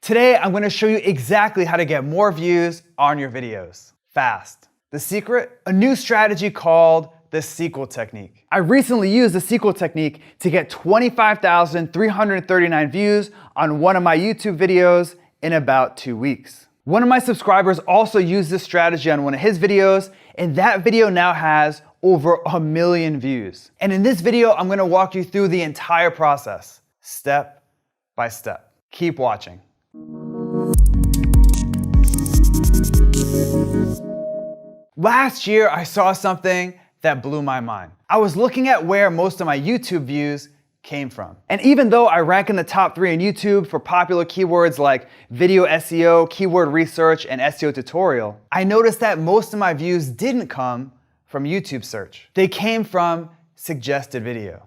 Today, I'm gonna show you exactly how to get more views on your videos, fast. The secret? A new strategy called the sequel technique. I recently used the sequel technique to get 25,339 views on one of my YouTube videos in about 2 weeks. One of my subscribers also used this strategy on one of his videos, and that video now has over 1 million views. And in this video, I'm gonna walk you through the entire process, step by step. Keep watching. Last year, I saw something that blew my mind. I was looking at where most of my YouTube views came from. And even though I rank in the top 3 on YouTube for popular keywords like video SEO, keyword research, and SEO tutorial, I noticed that most of my views didn't come from YouTube search. They came from suggested video.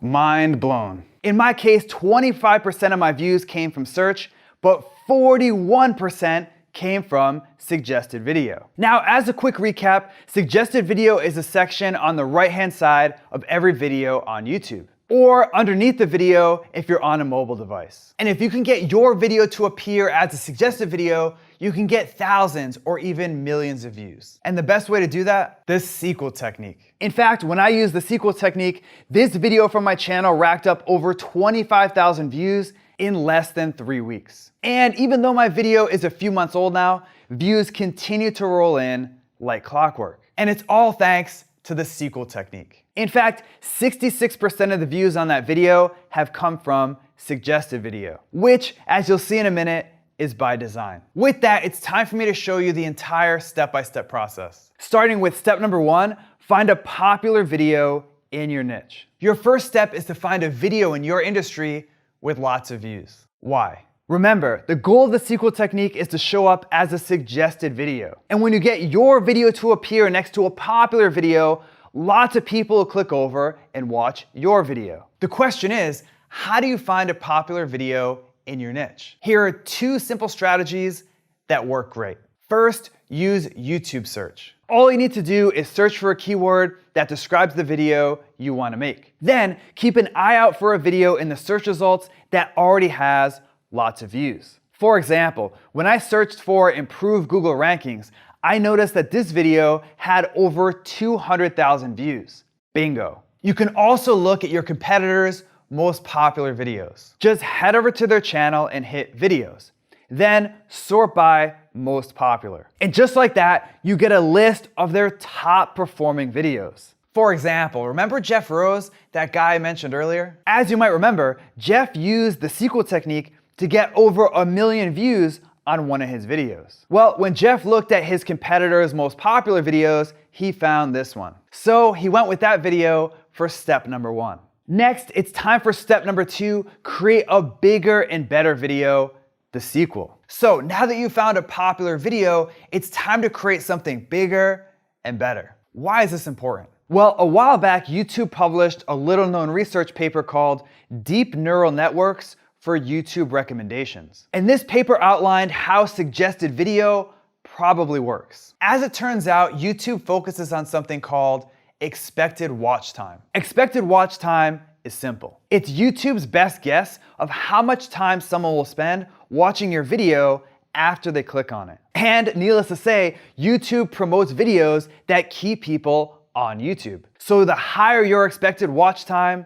Mind blown. In my case, 25% of my views came from search, but 41% came from suggested video. Now, as a quick recap, suggested video is a section on the right-hand side of every video on YouTube, or underneath the video if you're on a mobile device. And if you can get your video to appear as a suggested video, you can get thousands or even millions of views. And the best way to do that? The sequel technique. In fact, when I used the sequel technique, this video from my channel racked up over 25,000 views in less than 3 weeks. And even though my video is a few months old now, views continue to roll in like clockwork. And it's all thanks to the sequel technique. In fact, 66% of the views on that video have come from suggested video, which, as you'll see in a minute, is by design. With that, it's time for me to show you the entire step-by-step process. Starting with step number 1, find a popular video in your niche. Your first step is to find a video in your industry with lots of views. Why? Remember, the goal of the sequel technique is to show up as a suggested video. And when you get your video to appear next to a popular video, lots of people will click over and watch your video. The question is, how do you find a popular video in your niche? Here are 2 simple strategies that work great. First, use YouTube search. All you need to do is search for a keyword that describes the video you want to make. Then keep an eye out for a video in the search results that already has lots of views. For example, when I searched for improved Google rankings, I noticed that this video had over 200,000 views. Bingo. You can also look at your competitors' most popular videos. Just head over to their channel and hit videos. Then sort by most popular. And just like that, you get a list of their top performing videos. For example, remember Jeff Rose, that guy I mentioned earlier? As you might remember, Jeff used the sequel technique to get over 1 million views on one of his videos. Well, when Jeff looked at his competitors' most popular videos, he found this one. So he went with that video for step number 1. Next, it's time for step number 2, create a bigger and better video, the sequel. So now that you found a popular video, it's time to create something bigger and better. Why is this important? Well, a while back, YouTube published a little-known research paper called Deep Neural Networks for YouTube Recommendations. And this paper outlined how suggested video probably works. As it turns out, YouTube focuses on something called expected watch time. Expected watch time is simple. It's YouTube's best guess of how much time someone will spend watching your video after they click on it. And needless to say, YouTube promotes videos that keep people on YouTube. So the higher your expected watch time,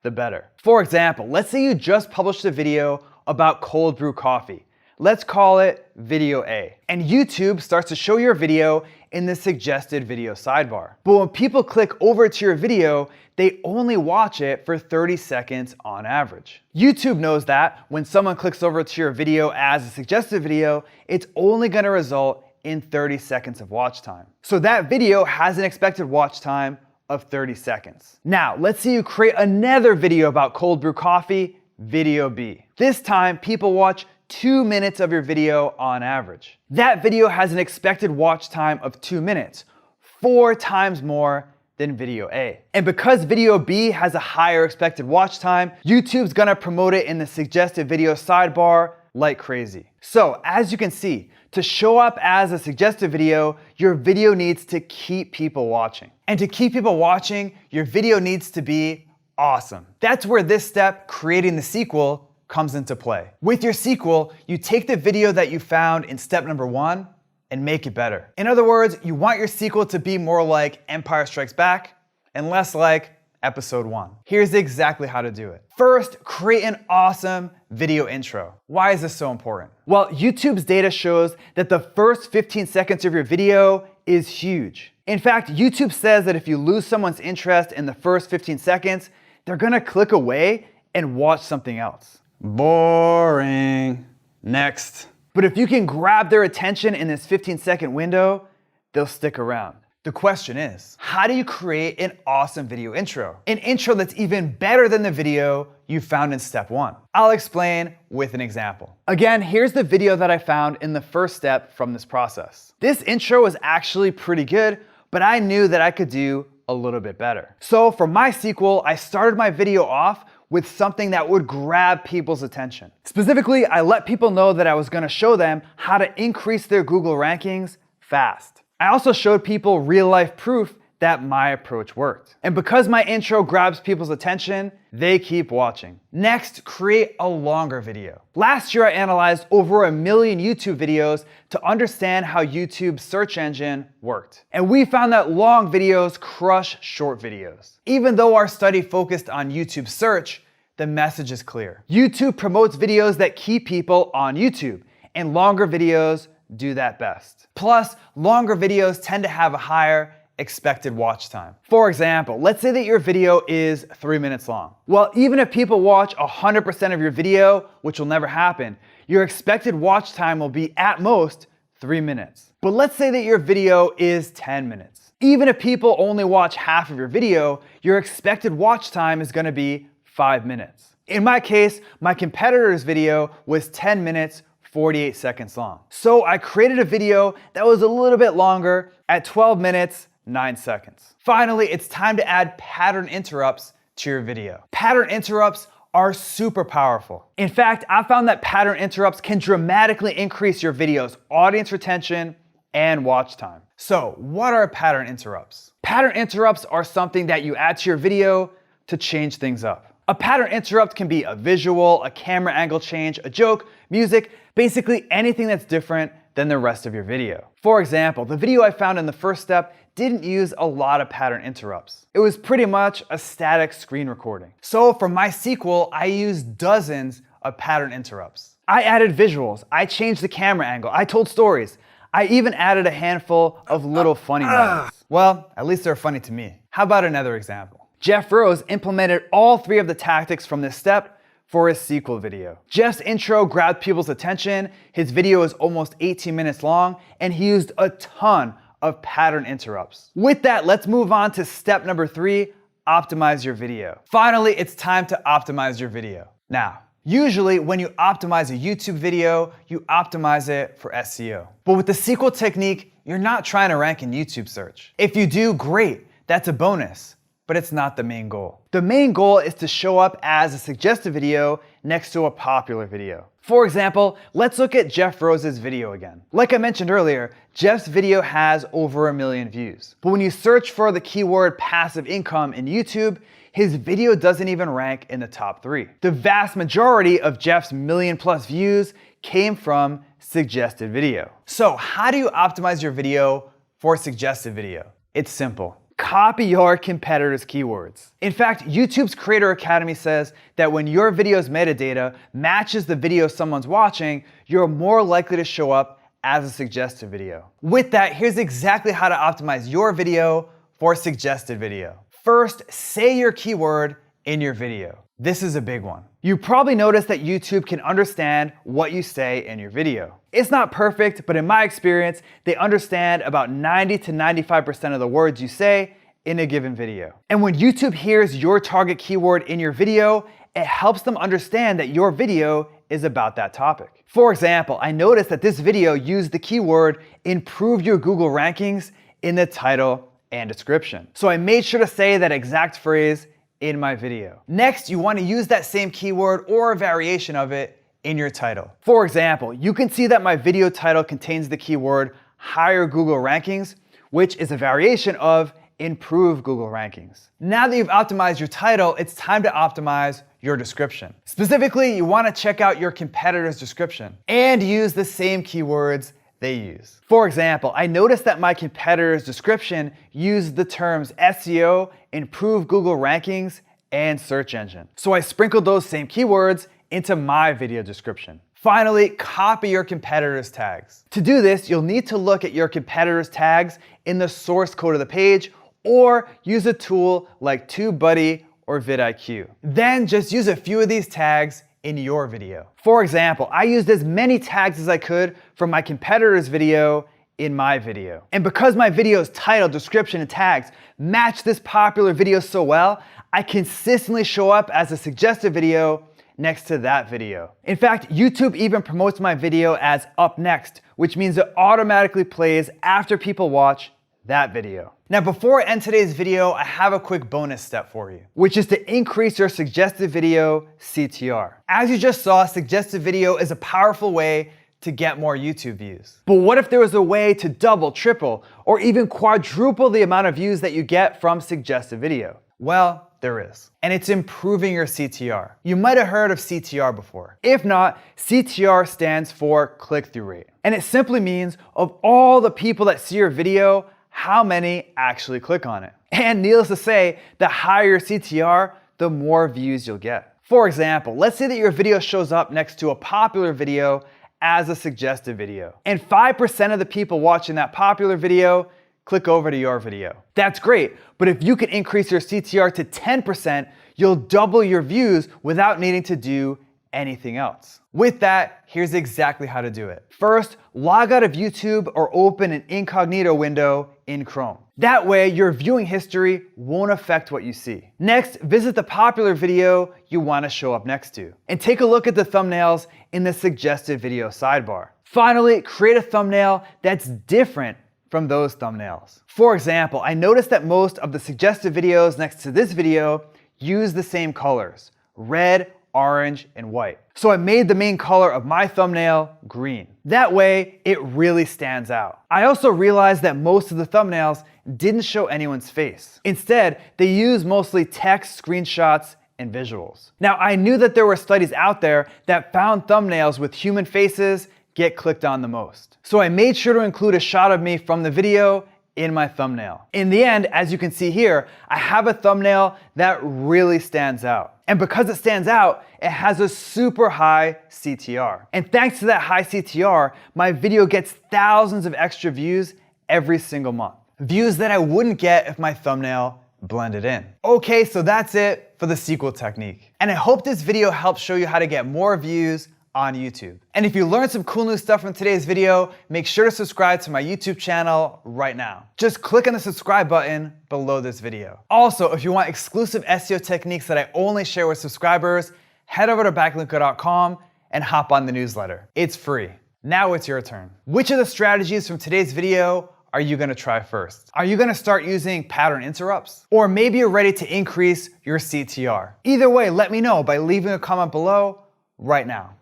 the better. For example, let's say you just published a video about cold brew coffee. Let's call it video A. And YouTube starts to show your video in the suggested video sidebar. But when people click over to your video, they only watch it for 30 seconds on average. YouTube knows that when someone clicks over to your video as a suggested video, it's only gonna result in 30 seconds of watch time. So that video has an expected watch time of 30 seconds. Now, let's say you create another video about cold brew coffee, video B. This time, people watch 2 minutes of your video on average. That video has an expected watch time of 2 minutes, 4 times more than video A. And because video B has a higher expected watch time, YouTube's gonna promote it in the suggested video sidebar like crazy. So as you can see, to show up as a suggested video, your video needs to keep people watching. And to keep people watching, your video needs to be awesome. That's where this step, creating the sequel, comes into play. With your sequel, you take the video that you found in step number 1 and make it better. In other words, you want your sequel to be more like Empire Strikes Back and less like episode 1. Here's exactly how to do it. First, create an awesome video intro. Why is this so important? Well, YouTube's data shows that the first 15 seconds of your video is huge. In fact, YouTube says that if you lose someone's interest in the first 15 seconds, they're gonna click away and watch something else. Boring. Next. But if you can grab their attention in this 15-second window, they'll stick around. The question is, how do you create an awesome video intro? An intro that's even better than the video you found in step 1. I'll explain with an example. Again, here's the video that I found in the first step from this process. This intro was actually pretty good, but I knew that I could do a little bit better. So for my sequel, I started my video off with something that would grab people's attention. Specifically, I let people know that I was gonna show them how to increase their Google rankings fast. I also showed people real-life proof that my approach worked. And because my intro grabs people's attention, they keep watching. Next, create a longer video. Last year, I analyzed over 1 million YouTube videos to understand how YouTube's search engine worked. And we found that long videos crush short videos. Even though our study focused on YouTube search, the message is clear. YouTube promotes videos that keep people on YouTube, and longer videos do that best. Plus, longer videos tend to have a higher expected watch time. For example, let's say that your video is 3 minutes long. Well, even if people watch 100% of your video, which will never happen, your expected watch time will be at most 3 minutes. But let's say that your video is 10 minutes. Even if people only watch half of your video, your expected watch time is gonna be 5 minutes. In my case, my competitor's video was 10 minutes, 48 seconds long. So I created a video that was a little bit longer at 12 minutes, 9 seconds. Finally, it's time to add pattern interrupts to your video. Pattern interrupts are super powerful. In fact, I found that pattern interrupts can dramatically increase your video's audience retention and watch time. So, what are pattern interrupts? Pattern interrupts are something that you add to your video to change things up. A pattern interrupt can be a visual, a camera angle change, a joke, music, basically anything that's different than the rest of your video. For example, the video I found in the first step didn't use a lot of pattern interrupts. It was pretty much a static screen recording. So for my sequel, I used dozens of pattern interrupts. I added visuals, I changed the camera angle, I told stories. I even added a handful of little funny moments. Well, at least they're funny to me. How about another example? Jeff Rose implemented all 3 of the tactics from this step for his sequel video. Jeff's intro grabbed people's attention, his video is almost 18 minutes long, and he used a ton of pattern interrupts. With that, let's move on to step number 3, optimize your video. Finally, it's time to optimize your video. Now, usually when you optimize a YouTube video, you optimize it for SEO. But with the sequel technique, you're not trying to rank in YouTube search. If you do, great, that's a bonus. But it's not the main goal. The main goal is to show up as a suggested video next to a popular video. For example, let's look at Jeff Rose's video again. Like I mentioned earlier, Jeff's video has over 1 million views. But when you search for the keyword passive income in YouTube, his video doesn't even rank in the top 3. The vast majority of Jeff's 1 million+ views came from suggested video. So how do you optimize your video for suggested video? It's simple. Copy your competitors' keywords. In fact, YouTube's Creator Academy says that when your video's metadata matches the video someone's watching, you're more likely to show up as a suggested video. With that, here's exactly how to optimize your video for suggested video. First, say your keyword in your video. This is a big one. You probably noticed that YouTube can understand what you say in your video. It's not perfect, but in my experience, they understand about 90 to 95% of the words you say in a given video. And when YouTube hears your target keyword in your video, it helps them understand that your video is about that topic. For example, I noticed that this video used the keyword improve your Google rankings in the title and description. So I made sure to say that exact phrase in my video. Next, you want to use that same keyword or a variation of it in your title. For example, you can see that my video title contains the keyword higher Google rankings, which is a variation of improve Google rankings. Now that you've optimized your title, it's time to optimize your description. Specifically, you want to check out your competitor's description and use the same keywords they use. For example, I noticed that my competitor's description used the terms SEO, improve Google rankings, and search engine. So I sprinkled those same keywords into my video description. Finally, copy your competitor's tags. To do this, you'll need to look at your competitor's tags in the source code of the page or use a tool like TubeBuddy or vidIQ. Then just use a few of these tags in your video. For example, I used as many tags as I could from my competitor's video in my video. And because my video's title, description, and tags match this popular video so well, I consistently show up as a suggested video next to that video. In fact, YouTube even promotes my video as up next, which means it automatically plays after people watch that video. Now, before I end today's video, I have a quick bonus step for you, which is to increase your suggested video CTR. As you just saw, suggested video is a powerful way to get more YouTube views. But what if there was a way to double, triple, or even quadruple the amount of views that you get from suggested video? Well, there is. And it's improving your CTR. You might have heard of CTR before. If not, CTR stands for click-through rate. And it simply means of all the people that see your video, how many actually click on it. And needless to say, the higher your CTR, the more views you'll get. For example, let's say that your video shows up next to a popular video as a suggested video. And 5% of the people watching that popular video click over to your video. That's great, but if you can increase your CTR to 10%, you'll double your views without needing to do anything else. With that, here's exactly how to do it. First, log out of YouTube or open an incognito window in Chrome. That way, your viewing history won't affect what you see. Next, visit the popular video you want to show up next to, and take a look at the thumbnails in the suggested video sidebar. Finally, create a thumbnail that's different from those thumbnails. For example, I noticed that most of the suggested videos next to this video use the same colors, red, orange, and white. So I made the main color of my thumbnail green. That way, it really stands out. I also realized that most of the thumbnails didn't show anyone's face. Instead, they use mostly text, screenshots, and visuals. Now, I knew that there were studies out there that found thumbnails with human faces get clicked on the most. So I made sure to include a shot of me from the video in my thumbnail. In the end, as you can see here, I have a thumbnail that really stands out. And because it stands out, it has a super high CTR. And thanks to that high CTR, my video gets thousands of extra views every single month. Views that I wouldn't get if my thumbnail blended in. Okay, so that's it for the sequel technique. And I hope this video helps show you how to get more views on YouTube. And if you learned some cool new stuff from today's video, make sure to subscribe to my YouTube channel right now. Just click on the subscribe button below this video. Also, if you want exclusive SEO techniques that I only share with subscribers, head over to backlinko.com and hop on the newsletter. It's free. Now it's your turn. Which of the strategies from today's video are you gonna try first? Are you gonna start using pattern interrupts? Or maybe you're ready to increase your CTR? Either way, let me know by leaving a comment below right now.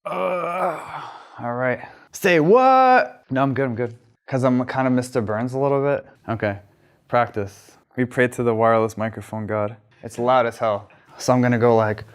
All right. Say what? No, I'm good. Because I'm kind of Mr. Burns a little bit. Okay, practice. We pray to the wireless microphone god. It's loud as hell. So I'm gonna go like,